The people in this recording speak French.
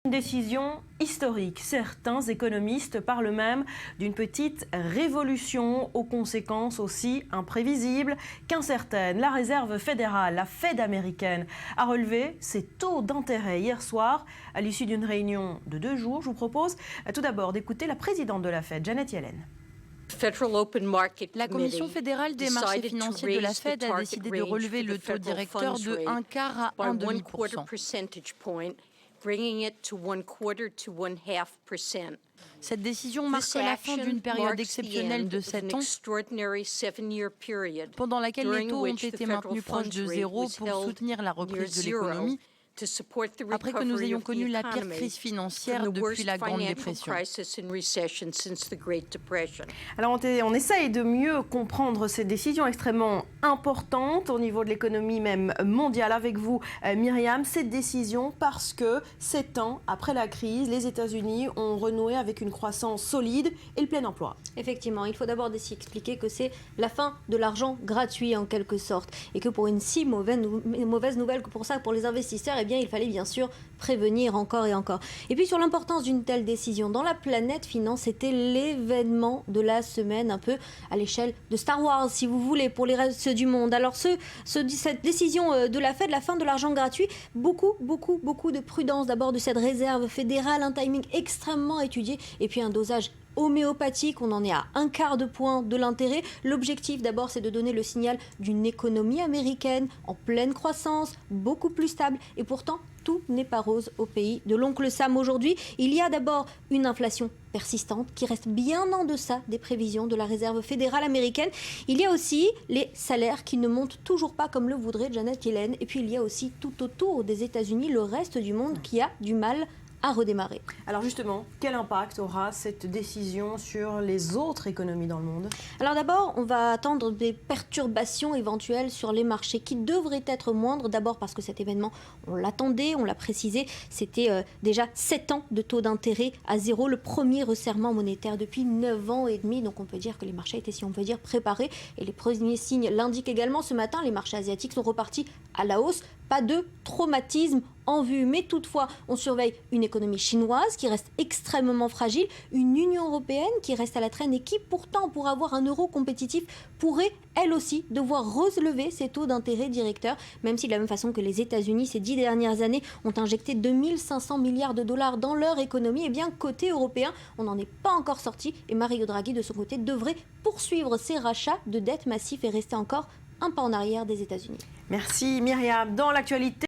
Une décision historique. Certains économistes parlent même d'une petite révolution aux conséquences aussi imprévisibles qu'incertaines. La Réserve fédérale, la Fed américaine, a relevé ses taux d'intérêt hier soir à l'issue d'une réunion de 2 jours. Je vous propose tout d'abord d'écouter la présidente de la Fed, Janet Yellen. La Commission fédérale des marchés financiers de la Fed a décidé de relever le taux directeur de 1/4 à 1,25%. Cette décision marque la fin d'une période exceptionnelle de 7 ans, pendant laquelle les taux ont été maintenus proches de zéro pour soutenir la reprise de l'économie, après que nous ayons connu la pire crise financière depuis la Grande Dépression. Alors on essaye de mieux comprendre ces décisions extrêmement importantes au niveau de l'économie même mondiale avec vous, Myriam. Ces décisions parce que 7 ans après la crise, les États-Unis ont renoué avec une croissance solide et le plein emploi. Effectivement, il faut d'abord expliquer que c'est la fin de l'argent gratuit en quelque sorte et que pour une si mauvaise nouvelle que pour ça, pour les investisseurs, eh bien, il fallait bien sûr prévenir encore et encore. Et puis sur l'importance d'une telle décision dans la planète finance, c'était l'événement de la semaine, un peu à l'échelle de Star Wars, si vous voulez, pour les restes du monde. Alors cette décision de la Fed, la fin de l'argent gratuit, beaucoup de prudence d'abord de cette réserve fédérale, un timing extrêmement étudié et puis un dosage homéopathique, on en est à 1/4 de point de l'intérêt. L'objectif d'abord, c'est de donner le signal d'une économie américaine en pleine croissance, beaucoup plus stable. Et pourtant, tout n'est pas rose au pays de l'oncle Sam aujourd'hui. Il y a d'abord une inflation persistante qui reste bien en deçà des prévisions de la Réserve fédérale américaine. Il y a aussi les salaires qui ne montent toujours pas comme le voudrait Janet Yellen. Et puis il y a aussi tout autour des États-Unis le reste du monde qui a du mal à redémarrer. Alors justement, quel impact aura cette décision sur les autres économies dans le monde? Alors d'abord, on va attendre des perturbations éventuelles sur les marchés qui devraient être moindres. D'abord parce que cet événement, on l'attendait, on l'a précisé, c'était déjà 7 ans de taux d'intérêt à zéro, le premier resserrement monétaire depuis 9 ans et demi. Donc on peut dire que les marchés étaient, si on peut dire, préparés. Et les premiers signes l'indiquent également. Ce matin, les marchés asiatiques sont repartis à la hausse. Pas de traumatisme en vue, mais toutefois, on surveille une économie chinoise qui reste extrêmement fragile, une Union européenne qui reste à la traîne et qui, pourtant, pour avoir un euro compétitif, pourrait, elle aussi, devoir relever ses taux d'intérêt directeurs, même si de la même façon que les États-Unis, ces 10 dernières années, ont injecté 2500 milliards de dollars dans leur économie, et bien, côté européen, on n'en est pas encore sorti, et Mario Draghi, de son côté, devrait poursuivre ses rachats de dettes massifs et rester encore un pas en arrière des États-Unis. Merci Myriam. Dans l'actualité,